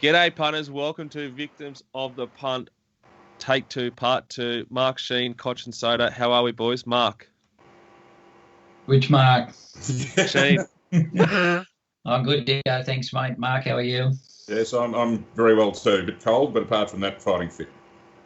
G'day, punters. Welcome to Victims of the Punt, Take 2, Part 2. Mark, Shean, Koch and Soda. How are we, boys? Mark. Which Mark? Shean. I'm good, Dicko. Thanks, mate. Mark, how are you? Yes, I'm very well too. A bit cold, but apart from that, fighting fit.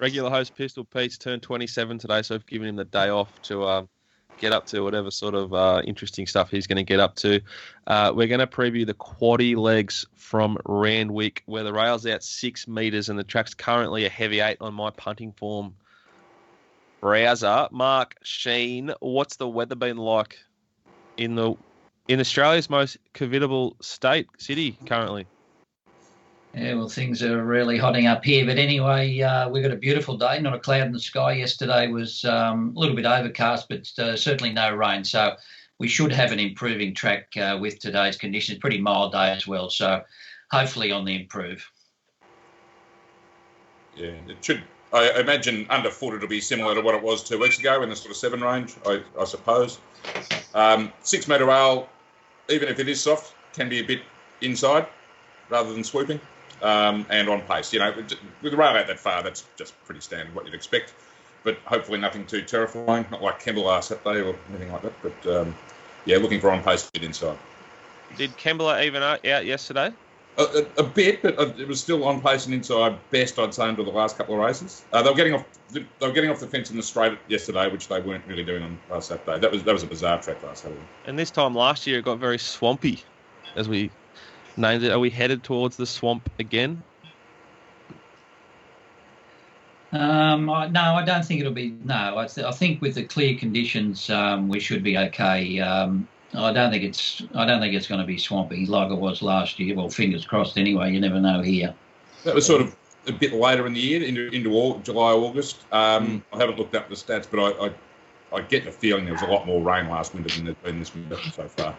Regular host Pistol Pete's turned 27 today, so I've given him the day off to get up to whatever sort of interesting stuff he's going to get up to. We're going to preview the quaddie legs from Randwick, where the rail's out 6 metres and the track's currently a heavy 8 on my punting form browser. Mark, Shean, what's the weather been like in Australia's most covetable city currently? Yeah, well, things are really hotting up here. But anyway, we've got a beautiful day, not a cloud in the sky. Yesterday was a little bit overcast, but certainly no rain. So we should have an improving track with today's conditions. Pretty mild day as well. So hopefully on the improve. Yeah, it should. I imagine underfoot it'll be similar to what it was 2 weeks ago in the sort of 7 range, I suppose. 6 metre rail, even if it is soft, can be a bit inside rather than swooping. And on pace. With the rail out that far, that's just pretty standard, what you'd expect. But hopefully nothing too terrifying, not like Kemble last Saturday or anything like that. But, looking for on pace a bit inside. Did Kemble even out yesterday? A bit, but it was still on pace and inside best, I'd say, until the last couple of races. They were getting off the fence in the straight yesterday, which they weren't really doing on last Saturday. That was a bizarre track last Saturday. And this time last year, it got very swampy, as we named it. Are we headed towards the swamp again? No, I don't think it'll be. No, I think with the clear conditions, we should be okay. I don't think it's going to be swampy like it was last year. Well, fingers crossed. Anyway, you never know here. That was sort of a bit later in the year, into July, August. I haven't looked up the stats, but I get the feeling there was a lot more rain last winter than there's been this winter so far.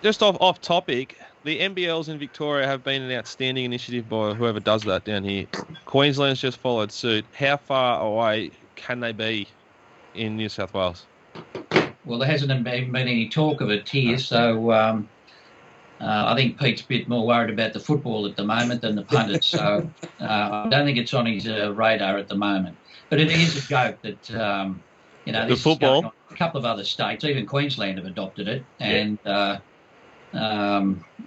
Just off topic, the NBLs in Victoria have been an outstanding initiative by whoever does that down here. Queensland's just followed suit. How far away can they be in New South Wales? Well, there hasn't been any talk of it here, so I think Pete's a bit more worried about the football at the moment than the punters. So I don't think it's on his radar at the moment. But it is a joke that the this football. Is going on. A couple of other states, even Queensland, have adopted it, and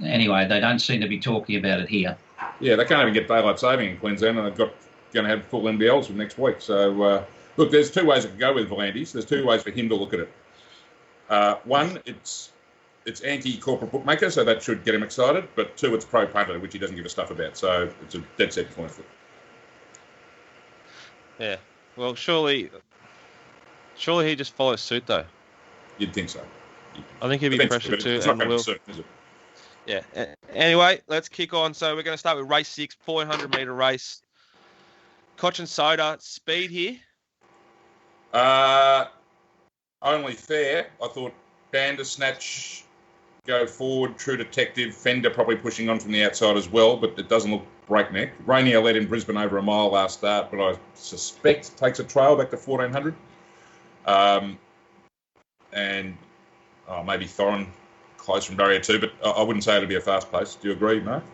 anyway, they don't seem to be talking about it here. Yeah, they can't even get daylight saving in Queensland, and they've going to have full NBLs for next week. So look, there's 2 ways it can go with Volantis. There's 2 ways for him to look at it. One, it's anti-corporate bookmaker, so that should get him excited. But 2, it's pro-punter, which he doesn't give a stuff about. So it's a dead set point. Yeah. Well, surely he just follows suit, though. You'd think so. I think he'd be pressured too. It's not going to be certain, is it? Yeah. Anyway, let's kick on. So we're going to start with race 6, 400-metre race. Koch and Soda, speed here? Only fair. I thought Bandersnatch go forward, True Detective, Fender probably pushing on from the outside as well, but it doesn't look breakneck. Rainier led in Brisbane over a mile last start, but I suspect takes a trail back to 1400. And maybe Thorin close from barrier 2, but I wouldn't say it'll be a fast pace. Do you agree, Mark?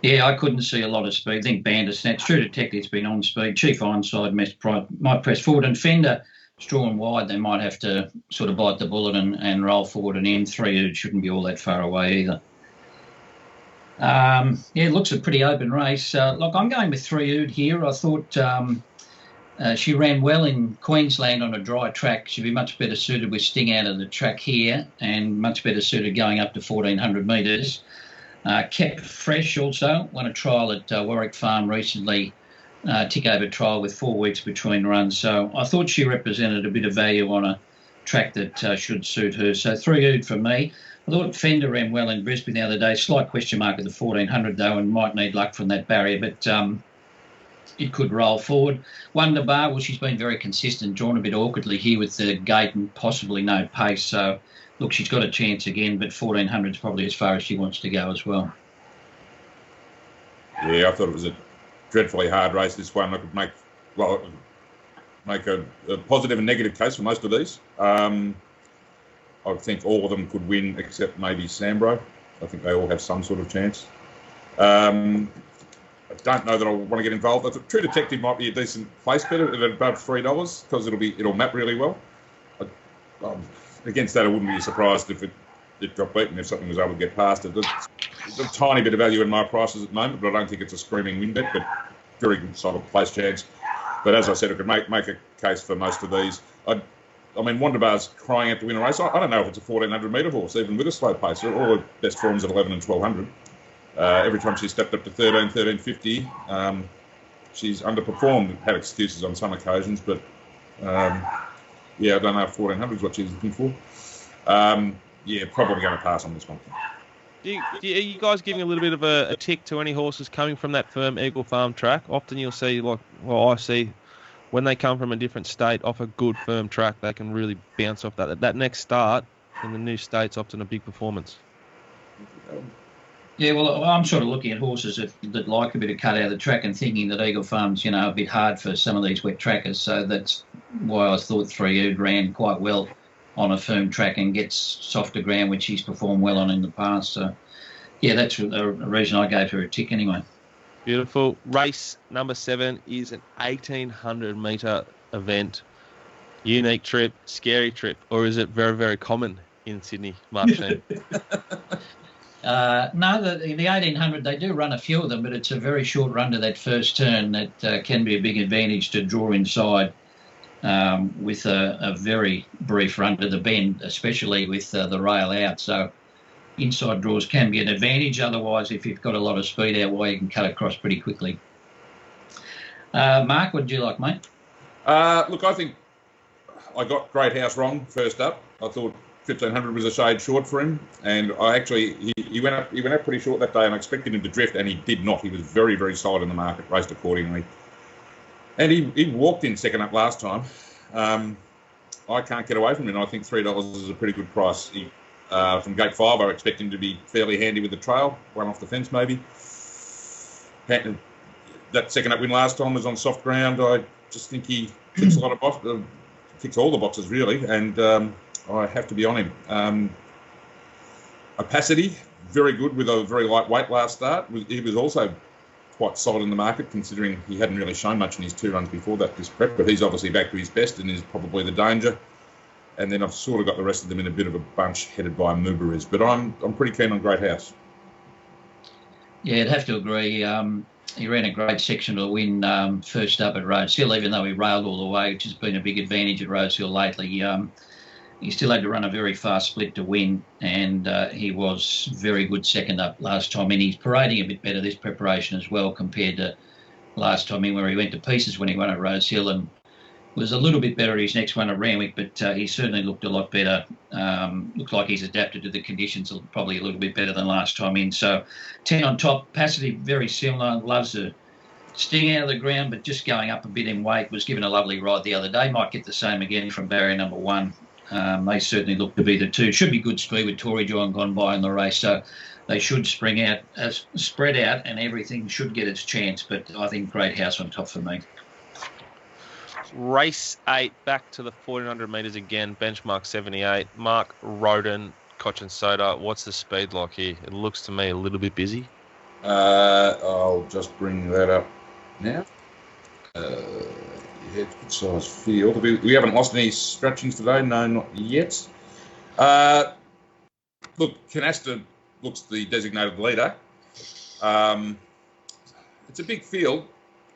Yeah, I couldn't see a lot of speed. I think Bandersnatch, True Detective's been on speed. Chief Ironside might press forward, and Fender drawn wide. They might have to sort of bite the bullet and roll forward and in. 3 shouldn't be all that far away either. It looks a pretty open race. Look, I'm going with 3 here. I thought she ran well in Queensland on a dry track. She'd be much better suited with Sting out of the track here, and much better suited going up to 1,400 metres. Kept fresh also. Won a trial at Warwick Farm recently. Tick over trial with 4 weeks between runs. So I thought she represented a bit of value on a track that should suit her. So 3 for me. I thought Fender ran well in Brisbane the other day. Slight question mark at the 1,400 though, and might need luck from that barrier, but it could roll forward. Wonder Bar, well, she's been very consistent, drawn a bit awkwardly here with the gate and possibly no pace. So look, she's got a chance again, but 1,400 is probably as far as she wants to go as well. Yeah, I thought it was a dreadfully hard race, this one. I could make a positive and negative case for most of these. I think all of them could win except maybe Sambro. I think they all have some sort of chance. I don't know that I want to get involved. I thought True Detective might be a decent place better at above $3 because it'll map really well. Against that, I wouldn't be surprised if it got beaten if something was able to get past it. There's a tiny bit of value in my prices at the moment, but I don't think it's a screaming win bet, but very good sort of place chance. But as I said, I could make a case for most of these. I mean, Wonderbar's crying out to win a race. I don't know if it's a 1,400 metre horse, even with a slow pace. All her best forms at 11 and 1,200. Every time she's stepped up to 1350, she's underperformed. Had excuses on some occasions, but yeah, I don't know if 1,400 is what she's looking for. Yeah, probably going to pass on this one. Are you guys giving a little bit of a tick to any horses coming from that firm Eagle Farm track? Often you'll see, I see, when they come from a different state off a good firm track, they can really bounce off that. That next start in the new state's often a big performance. Yeah, well, I'm sort of looking at horses that like a bit of cut out of the track and thinking that Eagle Farm's, a bit hard for some of these wet trackers. So that's why I thought 3 Ood ran quite well on a firm track and gets softer ground, which he's performed well on in the past. So, yeah, that's the reason I gave her a tick anyway. Beautiful. Race number 7 is an 1,800 metre event. Unique trip, scary trip, or is it very, very common in Sydney, Mark Shean? No, the 1,800, they do run a few of them, but it's a very short run to that first turn that can be a big advantage to draw inside with a very brief run to the bend, especially with the rail out. So inside draws can be an advantage. Otherwise, if you've got a lot of speed out wide, you can cut across pretty quickly. Mark, what did you like, mate? Look, I think I got Great House wrong first up. I thought 1,500 was a shade short for him, and he went up pretty short that day, and I expected him to drift, and he did not. He was very, very solid in the market, raced accordingly. And he walked in second up last time. I can't get away from him. I think $3 is a pretty good price. From gate 5, I expect him to be fairly handy with the trail, one off the fence maybe. That second up win last time was on soft ground. I just think he ticks a lot of boxes, ticks all the boxes really, and I have to be on him. Opacity, very good with a very light weight last start. He was also quite solid in the market, considering he hadn't really shown much in his 2 runs before that this prep, but he's obviously back to his best and is probably the danger. And then I've sort of got the rest of them in a bit of a bunch headed by Mubariz, but I'm pretty keen on Great House. Yeah, I'd have to agree. He ran a great section to win first up at Rosehill, even though he railed all the way, which has been a big advantage at Rosehill lately. He still had to run a very fast split to win, and he was very good second up last time in. He's parading a bit better this preparation as well compared to last time in, where he went to pieces when he won at Rosehill and was a little bit better at his next one at Randwick, but he certainly looked a lot better. Looks like he's adapted to the conditions probably a little bit better than last time in. So 10 on top, capacity very similar, loves to sting out of the ground, but just going up a bit in weight. Was given a lovely ride the other day. Might get the same again from barrier number 1. They certainly look to be the two. Should be good speed with Tory John gone by in the race, so they should spring out, spread out, and everything should get its chance. But I think Great House on top for me. Race 8, back to the 1,400 metres again, benchmark 78. Mark Rhoden, Cochin Soda. What's the speed like here? It looks to me a little bit busy. I'll just bring that up now. Good size field. We haven't lost any scratchings today. No, not yet. Look, Canasta looks the designated leader. It's a big field.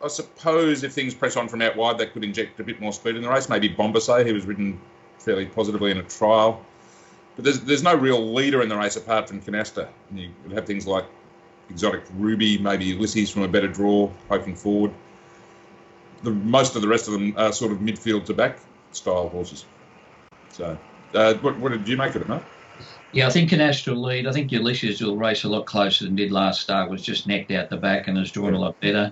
I suppose if things press on from out wide, that could inject a bit more speed in the race. Maybe Bombassé, he was ridden fairly positively in a trial. But there's no real leader in the race apart from Canasta. You would have things like Exotic Ruby, maybe Ulysses from a better draw, poking forward. Most of the rest of them are sort of midfield to back style horses. So, what did you make of it, mate? Yeah, I think Canasta will lead. I think Ulysses will race a lot closer than did last start. Was just necked out the back and has drawn a lot better.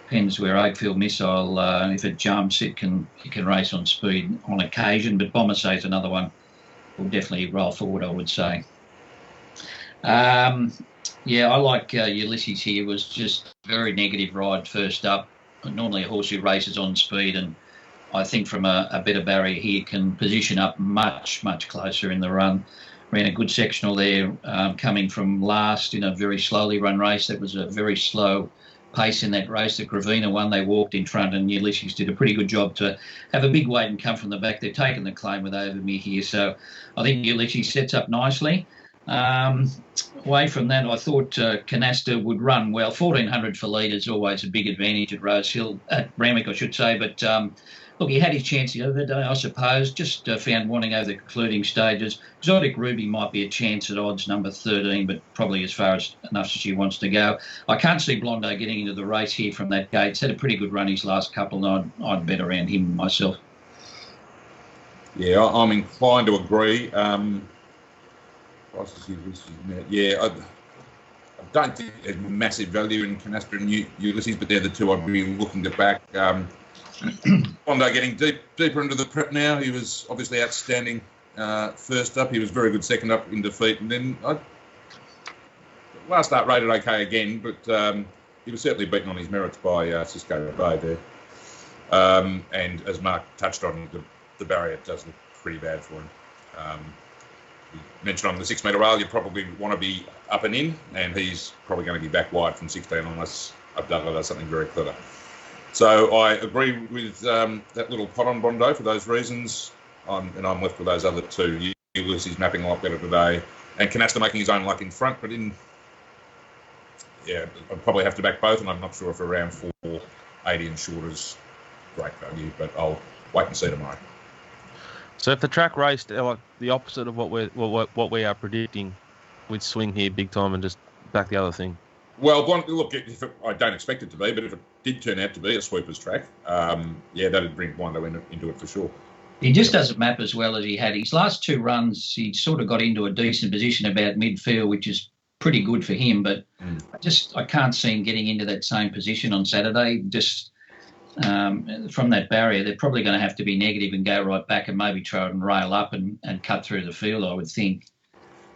Depends where Oakfield Missile, if it jumps, it can race on speed on occasion. But Bombassé is another one. Will definitely roll forward, I would say. Yeah, I like Ulysses here. Was just a very negative ride first up. Normally a horse who races on speed, and I think from a better barrier here can position up much, much closer in the run. ran a good sectional there, coming from last in a very slowly run race. That was a very slow pace in that race. The Gravina won. They walked in front, and Ulysses did a pretty good job to have a big weight and come from the back. They've taken the claim with Overmere here, so I think Ulysses sets up nicely. Away from that, I thought Canasta would run well. 1400 for lead is always a big advantage at Rosehill, at Randwick, I should say. But look, he had his chance the other day, I suppose. Just found wanting over the concluding stages. Exotic Ruby might be a chance at odds number 13, but probably as far as enough as she wants to go. I can't see Blondo getting into the race here from that gate. He's had a pretty good run his last couple, and I'd bet around him myself. Yeah, I'm inclined to agree. Yeah, I don't think there's massive value in Canasta and Ulysses, but they're the two I'd be looking to back. Blondo getting deeper into the prep now. He was obviously outstanding first up. He was very good second up in defeat. And then last start rated okay again, but he was certainly beaten on his merits by Cisco Bay there. And as Mark touched on, the barrier does look pretty bad for him. You mentioned on the 6 metre rail, you probably want to be up and in, and he's probably going to be back wide from 16 unless Abdullah does something very clever. So I agree with that little pot on Blondo for those reasons, and I'm left with those other two. Ulysses mapping a lot better today, and Canasta making his own luck in front, but I'd probably have to back both, and I'm not sure if around 480 and short is great value, but I'll wait and see tomorrow. So if the track raced like the opposite of what we are predicting, we'd swing here big time and just back the other thing. Well, look, I don't expect it to be, but if it did turn out to be a sweeper's track, that'd bring Blondo into it for sure. He just doesn't map as well as he had. His last two runs, he sort of got into a decent position about midfield, which is pretty good for him, but I can't see him getting into that same position on Saturday. Just from that barrier, they're probably going to have to be negative and go right back and maybe try and rail up and cut through the field, I would think.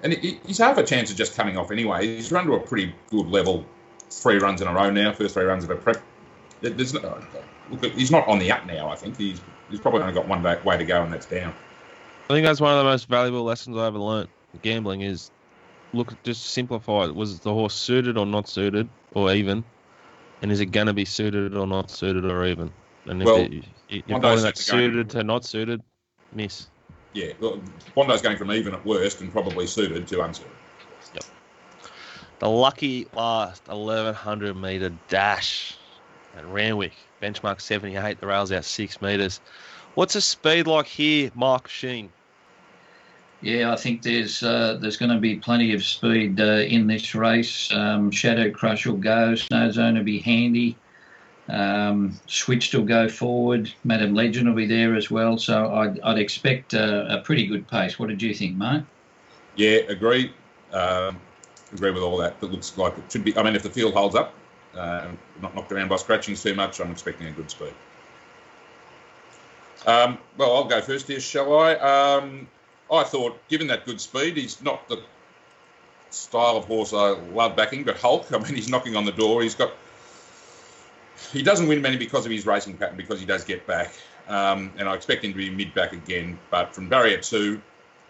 And he's half a chance of just coming off anyway. He's run to a pretty good level 3 runs in a row now, first 3 runs of a prep. He's not on the up now, I think. He's probably only got one way to go, and that's down. I think that's one of the most valuable lessons I ever learnt. Gambling is, just simplify it. Was the horse suited or not suited or even? And is it going to be suited or not suited or even? And if you're finding that suited to not suited, miss. Yeah, well, Bondo's going from even at worst and probably suited to unsuited. Yep. The lucky last 1,100 metre dash at Randwick. Benchmark 78, the rail's out 6 metres. What's the speed like here, Mark Shean? Yeah, I think there's going to be plenty of speed in this race. Shadow Crush will go. Snow Zone will be handy. Switched will go forward. Madam Legend will be there as well. So I'd expect a pretty good pace. What did you think, Mark? Yeah, agree. Agree with all that. It looks like it should be. I mean, if the field holds up, not knocked around by scratchings too much, I'm expecting a good speed. Well, I'll go first here, shall I? I thought, given that good speed, he's not the style of horse I love backing, but Hulk, I mean, he's knocking on the door. He doesn't win many because of his racing pattern, because he does get back. And I expect him to be mid-back again. But from barrier 2,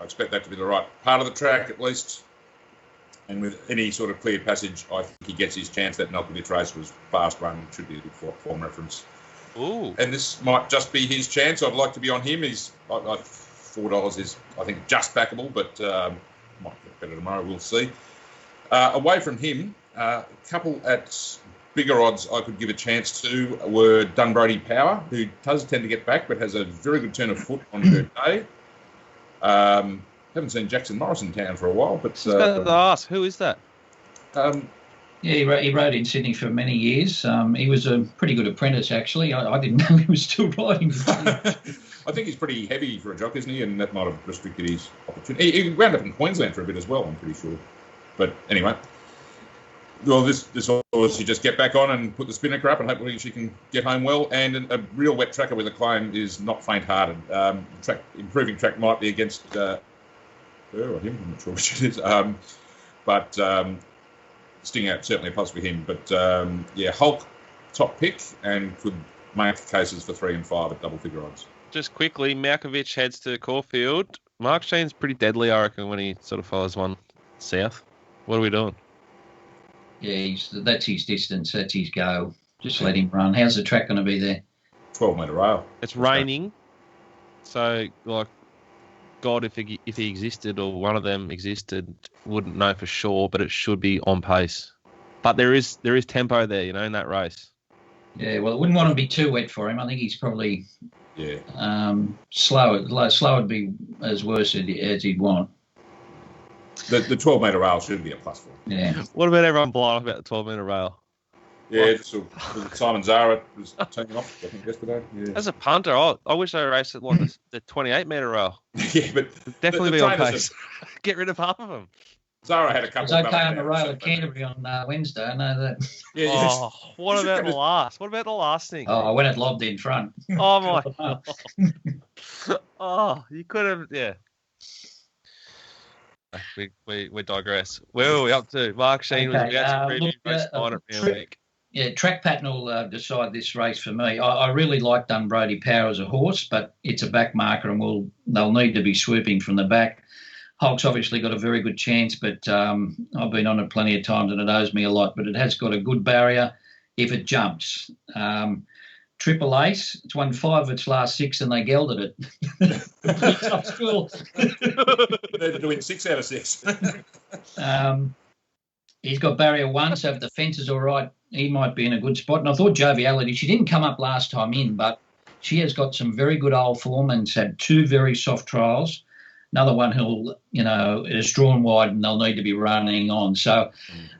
I expect that to be the right part of the track, at least. And with any sort of clear passage, I think he gets his chance. That Malkovich race was fast run, should be a good form reference. Ooh. And this might just be his chance. I'd like to be on him. $4 is, I think, just backable, but might get better tomorrow. We'll see. Away from him, a couple at bigger odds I could give a chance to were Dunbrody Power, who does tend to get back, but has a very good turn of foot on her day. Haven't seen Jackson Morris in town for a while, but ask, who is that? Yeah, he rode in Sydney for many years. He was a pretty good apprentice, actually. I didn't know he was still riding. I think he's pretty heavy for a jock, isn't he? And that might have restricted his opportunity. He wound up in Queensland for a bit as well, I'm pretty sure. But anyway, well, this horse, you just get back on and put the spinnaker up, and hopefully she can get home well. And a real wet tracker with a claim is not faint-hearted. Improving track might be against her or him. I'm not sure which it is. But Sting Out certainly a plus for him. But Hulk top pick and could make cases for 3 and 5 at double figure odds. Just quickly, Malkovich heads to Caulfield. Mark Shean's pretty deadly, I reckon, when he sort of follows one south. What are we doing? Yeah, that's his distance. That's his go. Just let him run. How's the track going to be there? 12-metre rail. It's raining, so like, God, if he existed or one of them existed, wouldn't know for sure, but it should be on pace. But there is tempo there, in that race. Yeah, well, it wouldn't want to be too wet for him. I think he's probably slow. Slow would be as worse as he'd want. The 12-metre rail should be a plus for him. Yeah. What about everyone blowing up about the 12-metre rail? Yeah, Simon Zara was taking off, I think, yesterday. Yeah. As a punter, I wish they raced at the 28-metre rail. Yeah, but definitely be on pace. Get rid of half of them. Zara had a couple. It was okay on the rail at Canterbury on Wednesday. I know that. Yeah. Oh, what about the last? What about the last thing? Oh, when it lobbed in front. Oh my God. Oh, you could have. Yeah. We digress. Where were we up to? Mark Shean was about to preview race 9 at Randwick. Yeah, track pattern will decide this race for me. I really like Dunbrody Power as a horse, but it's a back marker and they'll need to be swooping from the back. Hulk's obviously got a very good chance, but I've been on it plenty of times and it owes me a lot, but it has got a good barrier if it jumps. Triple Ace, it's won 5 of its last 6 and they gelded it. Top school. They're doing 6 out of 6. He's got barrier 1, so if the fence is all right, he might be in a good spot. And I thought Joviality, she didn't come up last time in, but she has got some very good old form and's had 2 very soft trials. Another one who'll, is drawn wide and they'll need to be running on. So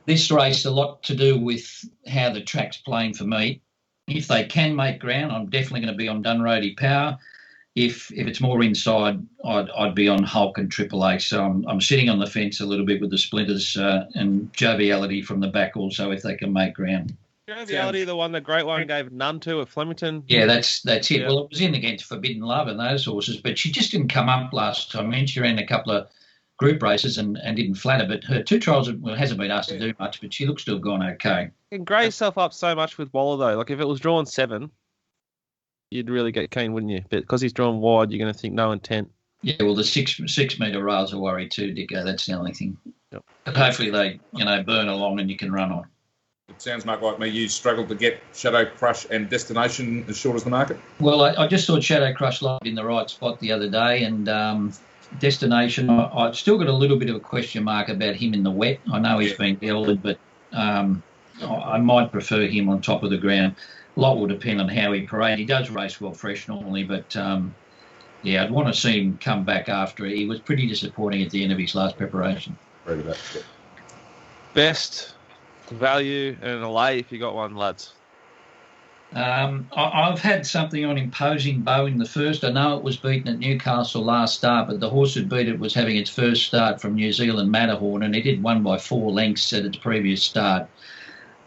this race, a lot to do with how the track's playing for me. If they can make ground, I'm definitely going to be on Dunrody Power. If it's more inside, I'd be on Hulk and Triple Ace. So I'm sitting on the fence a little bit with the Splinters and Joviality from the back also if they can make ground. Joviality, the one the Great One gave none to at Flemington. Yeah, that's it. Yeah. Well, it was in against Forbidden Love and those horses, but she just didn't come up last time. I mean, she ran a couple of group races and didn't flatter, but her 2 trials hasn't been asked to do much, but she looks to have gone okay. You can grey yourself up so much with Waller, though. Like, if it was drawn 7, you'd really get keen, wouldn't you? But because he's drawn wide, you're going to think no intent. Yeah, well, the 6-metre rails are worry too, Dicko. That's the only thing. Yep. But hopefully they, burn along and you can run on. It sounds, Mark, like me, you struggled to get Shadow Crush and Destination as short as the market. Well, I just thought Shadow Crush locked in the right spot the other day, and Destination, I've still got a little bit of a question mark about him in the wet. I know he's been gelded, but I might prefer him on top of the ground. A lot will depend on how he parades. He does race well fresh normally, but I'd want to see him come back after. He was pretty disappointing at the end of his last preparation. Agree with that. Yeah. Best value and a lay if you got one, lads. I've had something on Imposing Bow in the first. I know it was beaten at Newcastle last start, but the horse who beat it was having its first start from New Zealand Matterhorn, and it did 1 by 4 lengths at its previous start.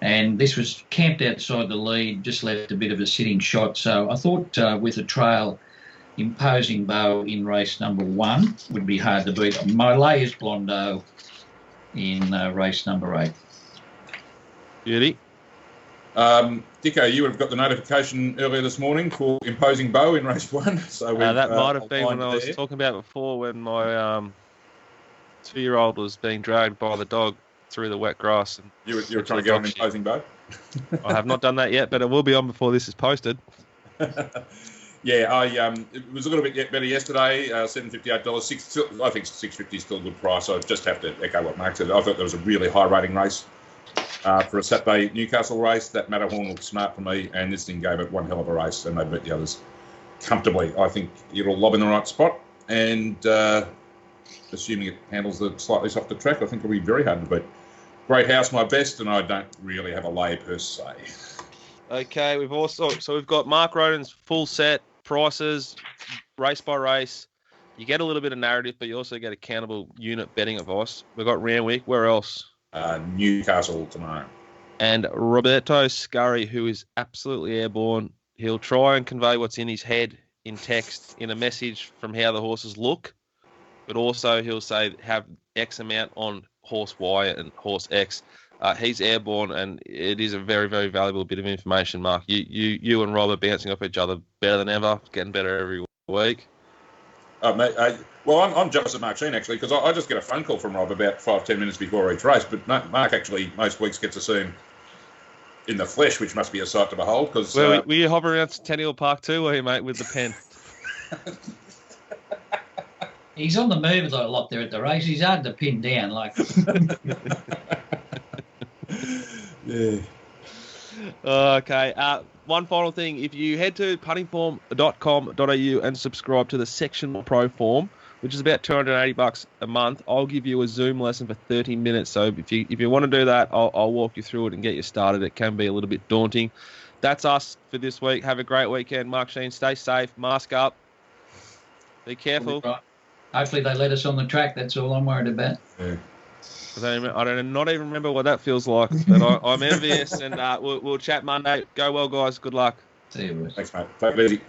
And this was camped outside the lead, just left a bit of a sitting shot. So I thought with a trail, Imposing Bow in race number 1 would be hard to beat. My lay is Blondo in race number 8. Beauty. Dicko, you would have got the notification earlier this morning for Imposing Bow in race 1. So that might have been when I was talking about before when my 2-year-old was being dragged by the dog through the wet grass. And you were trying to get on Imposing Bow? I have not done that yet, but it will be on before this is posted. Yeah, it was a little bit better yesterday, $758. I think $650 is still a good price. I just have to echo what Mark said. I thought there was a really high rating race. For a Saturday Newcastle race, that Matterhorn looked smart for me, and this thing gave it one hell of a race, and they beat the others comfortably. I think it'll lob in the right spot, and assuming it handles the slightly softer track, I think it'll be very hard to beat. Great House, my best, and I don't really have a lay per se. Okay, we've got Mark Rhoden's full set prices, race by race. You get a little bit of narrative, but you also get accountable unit betting advice. We've got Randwick. Where else? Newcastle tomorrow. And Roberto Scurry, who is absolutely airborne. He'll try and convey what's in his head in text, in a message from how the horses look, but also he'll say have X amount on horse Y and horse X. He's airborne, and it is a very, very valuable bit of information, Mark. You and Rob are bouncing off each other better than ever, getting better every week. Mate, Well, I'm jealous of Mark Shean, actually, because I just get a phone call from Rob about 5-10 minutes before each race. But Mark actually most weeks gets to see him in the flesh, which must be a sight to behold. Because were you hovering around Centennial Park too, were you, mate, with the pen? He's on the move a lot there at the race. He's hard to pin down. Yeah. Okay. One final thing. If you head to puntingform.com.au and subscribe to the Section Pro form, which is about $280 a month, I'll give you a Zoom lesson for 30 minutes. So if you want to do that, I'll walk you through it and get you started. It can be a little bit daunting. That's us for this week. Have a great weekend. Mark Shean, stay safe. Mask up. Be careful. Right. Hopefully they let us on the track. That's all I'm worried about. Yeah. I don't not even remember what that feels like, but I'm envious, and we'll chat Monday. Go well, guys. Good luck. See you, boys. Thanks, mate. Take it easy.